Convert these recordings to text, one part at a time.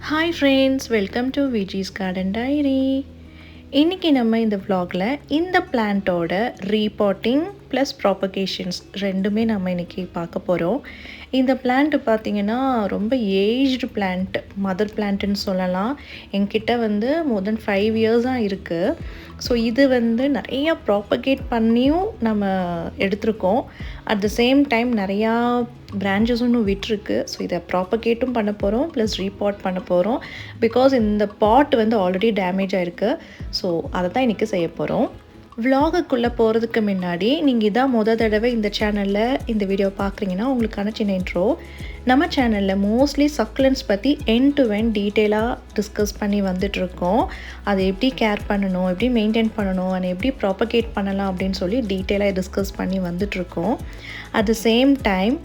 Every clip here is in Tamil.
Hi friends, welcome to VG's Garden Diary. இன்றைக்கி நம்ம இந்த vlogல இந்த பிளான்ட்டோட ரீபாட்டிங் ப்ளஸ் ப்ராபகேஷன்ஸ் ரெண்டுமே நம்ம இன்றைக்கி பார்க்க போகிறோம். இந்த பிளான்ட் பார்த்திங்கன்னா ரொம்ப ஏஜ்டு பிளான்ட், மதர் பிளான்ட்டுன்னு சொல்லலாம். என்கிட்ட வந்து மோர் தென் 5 இயர்ஸாக இருக்குது. ஸோ இது வந்து நிறையா ப்ராபகேட் பண்ணியும் நம்ம எடுத்திருக்கோம். அட் த சேம் டைம் நிறையா பிரான்ச்சஸும் இன்னும் விட்டுருக்கு. ஸோ இதை ப்ராபகேட்டும் பண்ண போகிறோம் ப்ளஸ் ரீபாட் பண்ண போகிறோம். பிகாஸ் இந்த பாட் வந்து ஆல்ரெடி டேமேஜ் ஆகிருக்கு. ஸோ அதை தான் இன்றைக்கி செய்ய போகிறோம். விலாகுக்குள்ளே போகிறதுக்கு முன்னாடி நீங்கள் இதான் தடவை இந்த சேனலில் இந்த வீடியோ பார்க்குறீங்கன்னா உங்களுக்கான சின்ன இன்ட்ரோ. நம்ம சேனலில் மோஸ்ட்லி சக்குலன்ஸ் பற்றி எண்ட் டு எண்ட் டீட்டெயிலாக டிஸ்கஸ் பண்ணி வந்துட்ருக்கோம். அதை எப்படி கேர் பண்ணணும், எப்படி மெயின்டைன் பண்ணணும், அதை எப்படி ப்ராபகேட் பண்ணலாம் அப்படின்னு சொல்லி டீட்டெயிலாக டிஸ்கஸ் பண்ணி வந்துட்ருக்கோம். At the same time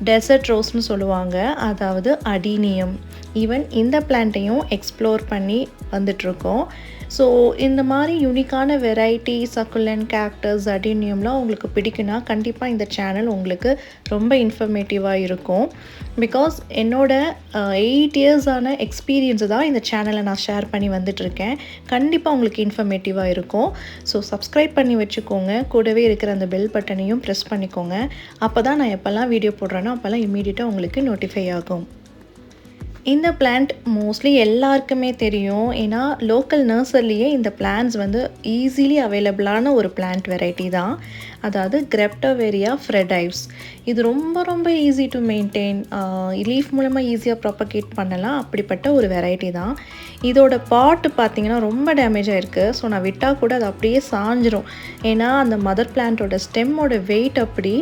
desert ரோஸ்னு சொல்லுவாங்க, அதாவது அடீனியம், ஈவன் இந்த பிளான்ட்டையும் எக்ஸ்ப்ளோர் பண்ணி வந்துட்ருக்கோம். ஸோ இந்த மாதிரி யூனிக்கான வெரைட்டி சக்குலன், கேக்டஸ், அடீனியம்லாம் உங்களுக்கு பிடிக்குன்னா கண்டிப்பாக இந்த சேனல் உங்களுக்கு ரொம்ப இன்ஃபர்மேட்டிவாக இருக்கும். பிகாஸ் என்னோட 8 இயர்ஸான எக்ஸ்பீரியன்ஸை தான் இந்த சேனலை நான் ஷேர் பண்ணி வந்துட்டுருக்கேன். கண்டிப்பாக உங்களுக்கு இன்ஃபர்மேட்டிவாக இருக்கும். ஸோ சப்ஸ்கிரைப் பண்ணி வச்சுக்கோங்க. கூடவே இருக்கிற அந்த பெல் பட்டனையும் ப்ரெஸ் பண்ணிக்கோங்க. அப்போ தான் நான் எப்போல்லாம் வீடியோ போடுறேனோ அப்போல்லாம் இம்மீடியட்டாக உங்களுக்கு நோட்டிஃபை ஆகும். இந்த பிளான்ட் மோஸ்ட்லி எல்லாருக்குமே தெரியும். ஏன்னா லோக்கல் நர்சரிலேயே இந்த பிளான்ட்ஸ் வந்து ஈஸிலி அவைலபிளான ஒரு பிளான்ட் வெரைட்டி தான். அதாவது கிரெப்டோவேரியா ஃப்ரெடைவ்ஸ். இது ரொம்ப ரொம்ப ஈஸி டு மெயின்டைன், லீஃப் மூலமாக ஈஸியாக ப்ராபகேட் பண்ணலாம். அப்படிப்பட்ட ஒரு வெரைட்டி தான். இதோட பாட்டு பார்த்திங்கன்னா ரொம்ப டேமேஜ் ஆகிருக்கு. ஸோ நான் விட்டால் கூட அது அப்படியே சாஞ்சிரும். ஏன்னா அந்த மதர் பிளான்ட்டோட ஸ்டெம்மோட வெயிட் அப்படி.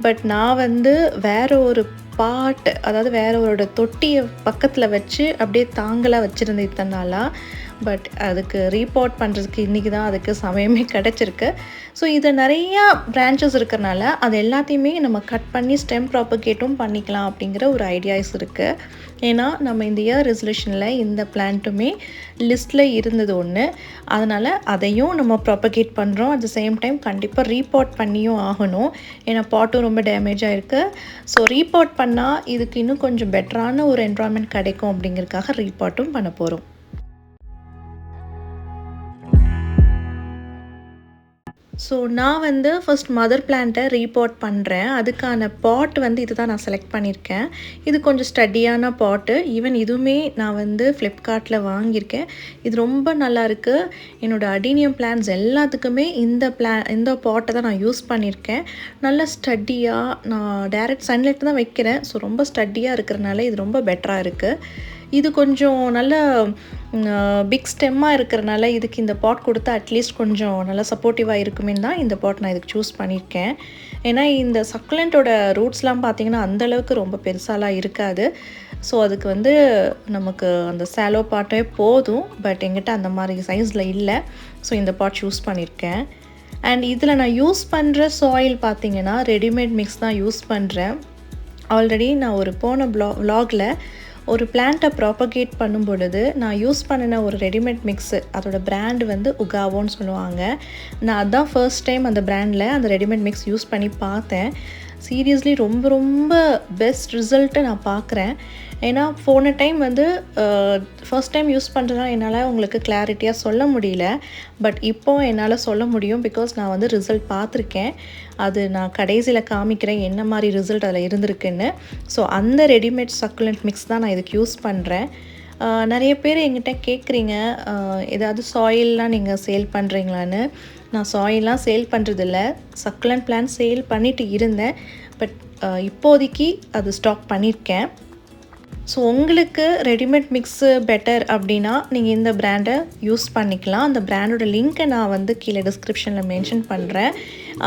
பட் நான் வந்து வேறு ஒரு பாட், அதாவது வேற ஒரு தொட்டியை பக்கத்தில் வச்சு அப்படியே தாங்கலாக வச்சுருந்தேன் இத்தனை நாளாக. பட் அதுக்கு ரீபாட் பண்ணுறதுக்கு இன்றைக்கி தான் அதுக்கு சமயமே கிடச்சிருக்கு. ஸோ இது நிறையா பிரான்ச்சஸ் இருக்கிறனால அது எல்லாத்தையுமே நம்ம கட் பண்ணி ஸ்டெம் ப்ராபகேட்டும் பண்ணிக்கலாம் அப்படிங்கிற ஒரு ஐடியாஸ் இருக்குது. ஏன்னா நம்ம இந்த இயர் ரெசல்யூஷனில் இந்த பிளான்ட்டுமே லிஸ்ட்டில் இருந்தது ஒன்று. அதனால் அதையும் நம்ம ப்ராபகேட் பண்ணுறோம். அட் த சேம் டைம் கண்டிப்பாக ரீபாட் பண்ணியும் ஆகணும். ஏன்னா பாட்டும் ரொம்ப டேமேஜாக இருக்குது. ஸோ ரீபாட் பண்ணால் இதுக்கு இன்னும் கொஞ்சம் பெட்டரான ஒரு என்வரான்மெண்ட் கிடைக்கும் அப்படிங்கிறதுக்காக ரீபாட்டும் பண்ண போகிறோம். ஸோ நான் வந்து ஃபர்ஸ்ட் மதர் பிளான்ட்டை ரீபாட் பண்ணுறேன். அதுக்கான பாட் வந்து இது தான் நான் செலக்ட் பண்ணியிருக்கேன். இது கொஞ்சம் ஸ்டடியான பாட்டு. ஈவன் இதுவுமே நான் வந்து ஃப்ளிப்கார்ட்டில் வாங்கியிருக்கேன். இது ரொம்ப நல்லாயிருக்கு. என்னோடய அடீனியம் பிளான்ஸ் எல்லாத்துக்குமே இந்த பாட்டை தான் நான் யூஸ் பண்ணியிருக்கேன். நல்லா ஸ்டடியாக, நான் டைரக்ட் சன்லைட் தான் வைக்கிறேன். ஸோ ரொம்ப ஸ்டடியாக இருக்கிறனால இது ரொம்ப பெட்டராக இருக்குது. இது கொஞ்சம் நல்ல பிக் ஸ்டெம்மாக இருக்கிறனால இதுக்கு இந்த பாட் கொடுத்தா அட்லீஸ்ட் கொஞ்சம் நல்லா சப்போர்ட்டிவாக இருக்குமே தான் இந்த பாட் நான் இதுக்கு சூஸ் பண்ணியிருக்கேன். ஏன்னா இந்த சக்குலண்ட்டோட ரூட்ஸ்லாம் பார்த்திங்கன்னா அந்தளவுக்கு ரொம்ப பெருசாலாம் இருக்காது. ஸோ அதுக்கு வந்து நமக்கு அந்த சாலோ பாட்டே போதும். பட் எங்கிட்ட அந்த மாதிரி சைஸில் இல்லை. ஸோ இந்த பாட் சூஸ் பண்ணியிருக்கேன். அண்ட் இதில் நான் யூஸ் பண்ணுற சாயில் பார்த்திங்கன்னா ரெடிமேட் மிக்ஸ் தான் யூஸ் பண்ணுறேன். ஆல்ரெடி நான் ஒரு போன vlogல ஒரு பிளான்ட்டை ப்ராபகேட் பண்ணும் பொழுது நான் யூஸ் பண்ணின ஒரு ரெடிமேட் மிக்ஸு, அதோட பிராண்ட் வந்து உகாவோன்னு சொல்லுவாங்க. நான் அதான் ஃபர்ஸ்ட் டைம் அந்த பிராண்டில் அந்த ரெடிமேட் மிக்ஸ் யூஸ் பண்ணி பார்த்தேன். சீரியஸ்லி ரொம்ப ரொம்ப பெஸ்ட் ரிசல்ட்டை நான் பார்க்குறேன். ஏன்னா போன டைம் வந்து ஃபர்ஸ்ட் டைம் யூஸ் பண்ணுறதுனால என்னால் உங்களுக்கு கிளாரிட்டியாக சொல்ல முடியல. பட் இப்போது என்னால் சொல்ல முடியும். பிகாஸ் நான் வந்து ரிசல்ட் பார்த்துருக்கேன். அது நான் கடைசியில் காமிக்கிறேன் என்ன மாதிரி ரிசல்ட் அதில் இருந்திருக்குன்னு. ஸோ அந்த ரெடிமேட் சக்குலண்ட் மிக்ஸ் தான் நான் இதுக்கு யூஸ் பண்ணுறேன். நிறைய பேர் எங்கிட்ட கேட்குறீங்க, ஏதாவது சாயில்லாம் நீங்கள் சேல் பண்ணுறீங்களான்னு. நான் சாயில்லாம் சேல் பண்ணுறதில்ல. சக்குலண்ட் பிளான் சேல் பண்ணிட்டு இருந்தேன். பட் இப்போதைக்கு அது ஸ்டாப் பண்ணியிருக்கேன். ஸோ உங்களுக்கு ரெடிமேட் மிக்ஸு பெட்டர் அப்படின்னா நீங்கள் இந்த பிராண்டை யூஸ் பண்ணிக்கலாம். அந்த பிராண்டோட லிங்க்கை நான் வந்து கீழே டிஸ்கிரிப்ஷனில் மென்ஷன் பண்ணுறேன்.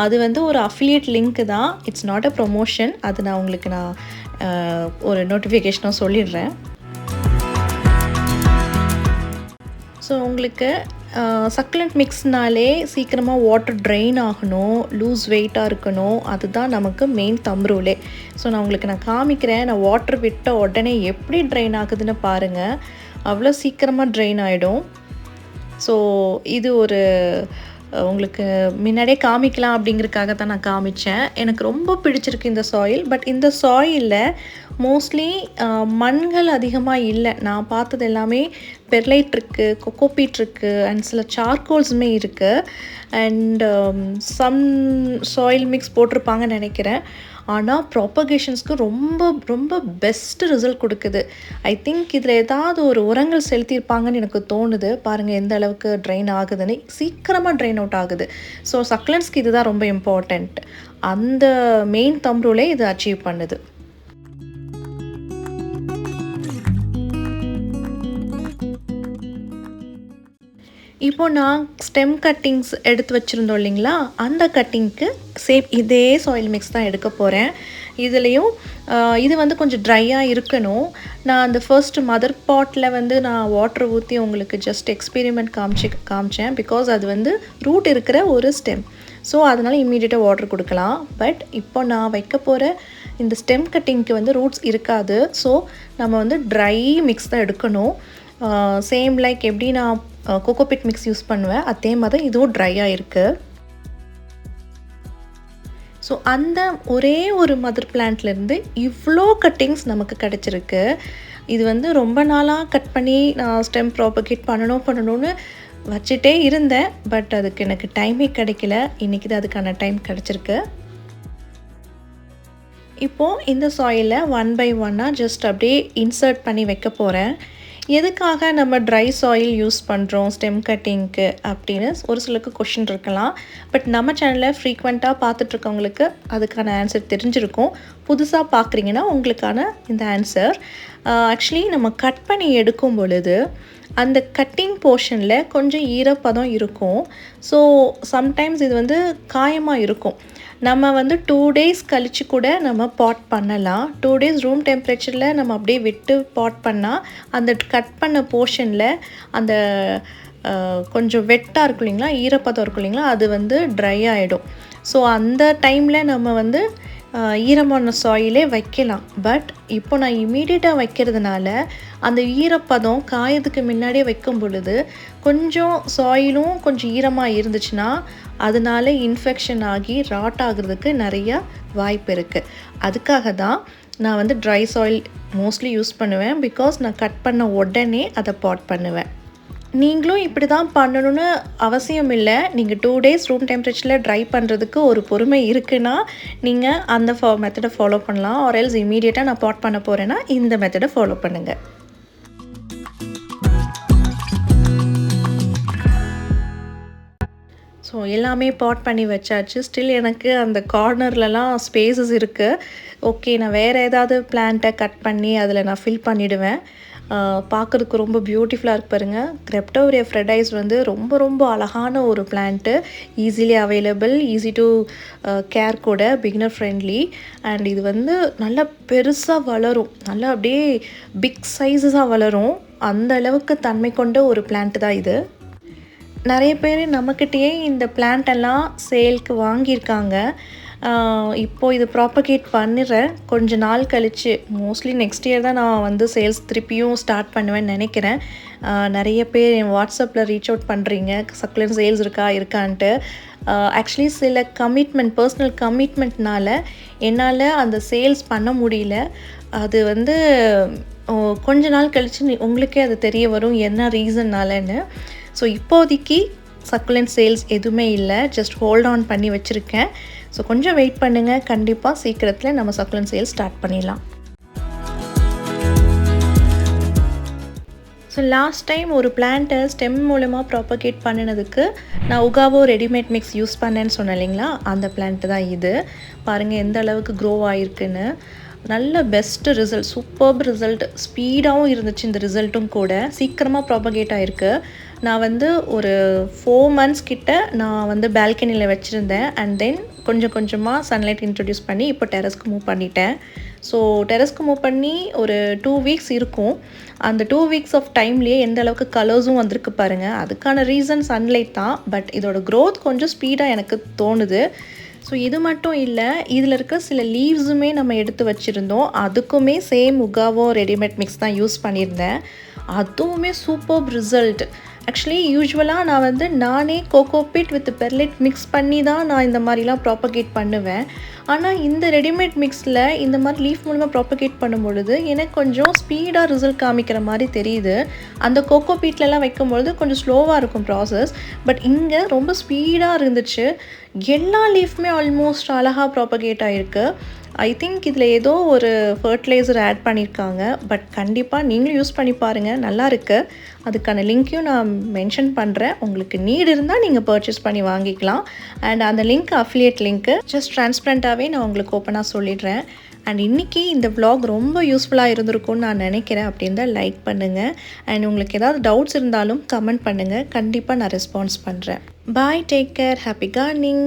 அது வந்து ஒரு அஃபிலியேட் லிங்க்கு தான், இட்ஸ் நாட் அ ப்ரொமோஷன். அது நான் உங்களுக்கு ஒரு நோட்டிஃபிகேஷனாக சொல்லிடுறேன். ஸோ உங்களுக்கு சக்குலண்ட் மிக்ஸ்னாலே சீக்கிரமாக வாட்டர் ட்ரெயின் ஆகணும், லூஸ் வெயிட்டாக இருக்கணும். அதுதான் நமக்கு மெயின் தம் ரூலே. ஸோ நான் காமிக்கிறேன். நான் வாட்டர் விட்ட உடனே எப்படி ட்ரெயின் ஆகுதுன்னு பாருங்கள். அவ்வளோ சீக்கிரமாக ட்ரெயின் ஆகிடும். ஸோ இது ஒரு உங்களுக்கு முன்னாடியே காமிக்கலாம் அப்படிங்கிறதுக்காக தான் நான் காமிச்சேன். எனக்கு ரொம்ப பிடிச்சிருக்கு இந்த சாயில். பட் இந்த சாயிலில் மோஸ்ட்லி மண்கள் அதிகமாக இல்லை. நான் பார்த்தது எல்லாமே பெர்லைட் இருக்குது, கொக்கோபீட் இருக்குது அண்ட் சில சார்கோல்ஸுமே இருக்குது. அண்ட் சம் சாயில் மிக்ஸ் போட்டிருப்பாங்கன்னு நினைக்கிறேன். ஆனால் ப்ராப்பகேஷன்ஸ்க்கு ரொம்ப ரொம்ப பெஸ்ட்டு ரிசல்ட் கொடுக்குது. ஐ திங்க் இதில் ஏதாவது ஒரு உரங்கள் செலுத்தியிருப்பாங்கன்னு எனக்கு தோணுது. பாருங்கள் எந்த அளவுக்கு ட்ரைன் ஆகுதுன்னு. சீக்கிரமாக ட்ரைன் அவுட் ஆகுது. ஸோ சக்லன்ஸ்க்கு இதுதான் ரொம்ப இம்பார்ட்டண்ட். அந்த மெயின் தம்ப் ரூலே இது அச்சீவ் பண்ணுது. இப்போ நான் ஸ்டெம் கட்டிங்ஸ் எடுத்து வச்சுருந்தோம் இல்லைங்களா, அந்த கட்டிங்க்கு சேம் இதே சாயில் மிக்ஸ் தான் எடுக்க போகிறேன். இதுலேயும் இது வந்து கொஞ்சம் ட்ரையாக இருக்கணும். நான் அந்த ஃபர்ஸ்ட் மதர் பாட்டில் வந்து நான் வாட்டர் ஊற்றி உங்களுக்கு ஜஸ்ட் எக்ஸ்பெரிமெண்ட் காமிச்சேன். பிகாஸ் அது வந்து ரூட் இருக்கிற ஒரு ஸ்டெம். ஸோ அதனால் இம்மீடியட்டாக வாட்டர் கொடுக்கலாம். பட் இப்போ நான் வைக்க போகிற இந்த ஸ்டெம் கட்டிங்க்கு வந்து ரூட்ஸ் இருக்காது. ஸோ நம்ம வந்து ட்ரை மிக்ஸ் தான் எடுக்கணும். சேம் லைக் எப்படி நான் கோகோபிட் மிக்ஸ் யூஸ் பண்ணுவேன், அதே மாதிரி இதுவும் ட்ரையாக இருக்குது. ஸோ அந்த ஒரே ஒரு மதர் பிளான்ட்லேருந்து இவ்வளோ கட்டிங்ஸ் நமக்கு கிடச்சிருக்கு. இது வந்து ரொம்ப நாளாக கட் பண்ணி நான் ஸ்டெம் ப்ராப்பகேட் பண்ணணும்னு வச்சுட்டே இருந்தேன். பட் அதுக்கு எனக்கு டைமே கிடைக்கல. இன்றைக்கி தான் அதுக்கான டைம் கிடச்சிருக்கு. இப்போது இந்த சாயிலை 1 by 1 ஜஸ்ட் அப்படியே இன்சர்ட் பண்ணி வைக்க போகிறேன். எதுக்காக நம்ம ட்ரை சாயில் யூஸ் பண்ணுறோம் ஸ்டெம் கட்டிங்க்கு அப்படின்னு ஒரு சிலருக்கு கொஷின் இருக்கலாம். பட் நம்ம சேனலில் ஃப்ரீக்வெண்ட்டாக பார்த்துட்ருக்கவங்களுக்கு அதுக்கான ஆன்சர் தெரிஞ்சிருக்கும். புதுசாக பார்க்குறீங்கன்னா உங்களுக்கான இந்த ஆன்சர். ஆக்சுவலி நம்ம கட் பண்ணி எடுக்கும் பொழுது அந்த கட்டிங் போர்ஷனில் கொஞ்சம் ஈரப்பதம் இருக்கும். ஸோ சம்டைம்ஸ் இது வந்து காயமாக இருக்கும். நம்ம வந்து 2 days கழித்து கூட நம்ம பாட் பண்ணலாம். 2 days ரூம் டெம்பரேச்சரில் நம்ம அப்படியே விட்டு பாட் பண்ணால் அந்த கட் பண்ண போர்ஷனில் அந்த கொஞ்சம் வெட்டாக இருக்கும் இல்லைங்களா, ஈரப்பதம் இருக்கும் இல்லைங்களா, அது வந்து ட்ரை ஆகிடும். ஸோ அந்த டைமில் நம்ம வந்து ஈரமான சாயிலே வைக்கலாம். பட் இப்போ நான் இம்மீடியட்டாக வைக்கிறதுனால அந்த ஈரப்பதம் காயத்துக்கு முன்னாடியே வைக்கும் பொழுது கொஞ்சம் சாயிலும் கொஞ்சம் ஈரமாக இருந்துச்சுன்னா அதனால இன்ஃபெக்ஷன் ஆகி ராட் ஆகிறதுக்கு நிறையா வாய்ப்பு இருக்குது. அதுக்காக தான் நான் வந்து ட்ரை சாயில் மோஸ்ட்லி யூஸ் பண்ணுவேன். பிகாஸ் நான் கட் பண்ண உடனே அதை பாட் பண்ணுவேன். நீங்களும் இப்படி தான் பண்ணணும்னு அவசியம் இல்லை. நீங்கள் 2 days ரூம் டெம்பரேச்சரில் ட்ரை பண்ணுறதுக்கு ஒரு பொறுமை இருக்குன்னா நீங்கள் அந்த மெத்தடை ஃபாலோ பண்ணலாம். ஆர் எல்ஸ் இமீடியட்டாக நான் பாட் பண்ண போகிறேன்னா இந்த மெத்தடை ஃபாலோ பண்ணுங்கள். ஸோ எல்லாமே பாட் பண்ணி வச்சாச்சு. ஸ்டில் எனக்கு அந்த கார்னர்லலாம் ஸ்பேசஸ் இருக்குது. ஓகே, நான் வேறு ஏதாவது பிளான்ட்டை கட் பண்ணி அதில் நான் ஃபில் பண்ணிவிடுவேன். பார்க்குறதுக்கு ரொம்ப பியூட்டிஃபுல்லாக இருக்கு பாருங்கள். கிரெப்டோரியா ஃப்ரெடைஸ் வந்து ரொம்ப ரொம்ப அழகான ஒரு plant. Easily available, easy to care கூட, பிகினர் ஃப்ரெண்ட்லி. அண்ட் இது வந்து நல்லா பெருசாக வளரும், நல்லா அப்படியே பிக் சைஸஸாக வளரும். அந்த அளவுக்கு தன்மை கொண்ட ஒரு பிளான்ட்டு தான் இது. நிறைய பேர் நம்மக்கிட்டேயே இந்த பிளான்ட்டெல்லாம் சேல்க்கு வாங்கியிருக்காங்க. இப்போது இது ப்ராப்பகேட் பண்ணிடுறேன். கொஞ்சம் நாள் கழித்து மோஸ்ட்லி நெக்ஸ்ட் இயர் தான் நான் வந்து சேல்ஸ் திருப்பியும் ஸ்டார்ட் பண்ணுவேன்னு நினைக்கிறேன். நிறைய பேர் என் வாட்ஸ்அப்பில் ரீச் அவுட் பண்ணுறீங்க, சக்லன் சேல்ஸ் இருக்கான்ட்டு. ஆக்சுவலி சில பர்சனல் கமிட்மெண்ட்னால என்னால் அந்த சேல்ஸ் பண்ண முடியல. அது வந்து கொஞ்ச நாள் கழித்து உங்களுக்கே அது தெரிய வரும் என்ன ரீசன்னாலன்னு. ஸோ இப்போதைக்கு சக்குலன்ட் சேல்ஸ் எதுவுமே இல்லை, ஜஸ்ட் ஹோல்ட் ஆன் பண்ணி வச்சுருக்கேன். ஸோ கொஞ்சம் வெயிட் பண்ணுங்கள், கண்டிப்பாக சீக்கிரத்தில் நம்ம சக்குலன்ட் சேல்ஸ் ஸ்டார்ட் பண்ணிடலாம். ஸோ லாஸ்ட் டைம் ஒரு பிளான்ட்டை ஸ்டெம் மூலமாக ப்ராப்பகேட் பண்ணினதுக்கு நான் உகாவோ ரெடிமேட் மிக்ஸ் யூஸ் பண்ணேன்னு சொன்னேன் இல்லைங்களா, அந்த பிளான்ட்டு தான் இது. பாருங்கள் எந்த அளவுக்கு க்ரோ ஆகிருக்குன்னு. நல்ல பெஸ்ட்டு ரிசல்ட், சூப்பர்ப் ரிசல்ட். ஸ்பீடாகவும் இருந்துச்சு இந்த ரிசல்ட்டும் கூட. சீக்கிரமாக ப்ராப்பகேட் ஆகிருக்கு. நான் வந்து ஒரு 4 months கிட்ட நான் வந்து பால்கனியில் வச்சுருந்தேன். அண்ட் தென் கொஞ்சம் கொஞ்சமாக சன்லைட் இன்ட்ரடியூஸ் பண்ணி இப்போ டெரஸ்க்கு மூவ் பண்ணிட்டேன். ஸோ டெரஸ்க்கு மூவ் பண்ணி ஒரு 2 weeks இருக்கும். அந்த 2 weeks ஆஃப் டைம்லேயே எந்த அளவுக்கு கலர்ஸும் வந்திருக்கு பாருங்கள். அதுக்கான ரீசன் சன்லைட் தான். பட் இதோட க்ரோத் கொஞ்சம் ஸ்பீடாக எனக்கு தோணுது. ஸோ இது மட்டும் இல்லை, இதில் இருக்க சில லீவ்ஸுமே நம்ம எடுத்து வச்சுருந்தோம். அதுக்குமே சேம் உகாவோ ரெடிமேட் மிக்ஸ் தான் யூஸ் பண்ணியிருந்தேன். அதுவுமே சூப்பர் ரிசல்ட். ஆக்சுவலி யூசுவலாக நான் வந்து நானே கோகோபீட் வித் பெர்லைட் மிக்ஸ் பண்ணி தான் நான் இந்த மாதிரிலாம் ப்ராப்பகேட் பண்ணுவேன். ஆனால் இந்த ரெடிமேட் மிக்ஸில் இந்த மாதிரி லீஃப் மூலமாக ப்ராப்பகேட் பண்ணும் பொழுது எனக்கு கொஞ்சம் ஸ்பீடாக ரிசல்ட் காமிக்கிற மாதிரி தெரியுது. அந்த கோகோபீட்லலாம் வைக்கும்பொழுது கொஞ்சம் ஸ்லோவாக இருக்கும் ப்ராசஸ். பட் இங்கே ரொம்ப ஸ்பீடாக இருந்துச்சு. எல்லா லீஃப்மே ஆல்மோஸ்ட் அழகாக ப்ராப்பகேட் ஆகிருக்கு. ஐ திங்க் இதில் ஏதோ ஒரு ஃபர்டிலைசர் ஆட் பண்ணியிருக்காங்க. பட் கண்டிப்பாக நீங்களும் யூஸ் பண்ணி பாருங்கள், நல்லா இருக்குது. அதுக்கான லிங்க்கையும் நான் மென்ஷன் பண்ணுறேன். உங்களுக்கு நீட் இருந்தால் நீங்கள் பர்ச்சேஸ் பண்ணி வாங்கிக்கலாம். அண்ட் அந்த லிங்க் அஃபிலியேட் லிங்க்கு ஜஸ்ட் ட்ரான்ஸ்பரண்ட்டாகவே நான் உங்களுக்கு ஓப்பனாக சொல்லிடுறேன். அண்ட் இன்றைக்கி இந்த vlog ரொம்ப யூஸ்ஃபுல்லாக இருந்திருக்கும்னு நான் நினைக்கிறேன். அப்படின்னு தான் லைக் பண்ணுங்கள். அண்ட் உங்களுக்கு ஏதாவது டவுட்ஸ் இருந்தாலும் கமெண்ட் பண்ணுங்கள். கண்டிப்பாக நான் ரெஸ்பான்ஸ் பண்ணுறேன். பாய், டேக் கேர், ஹாப்பி கார்டனிங்.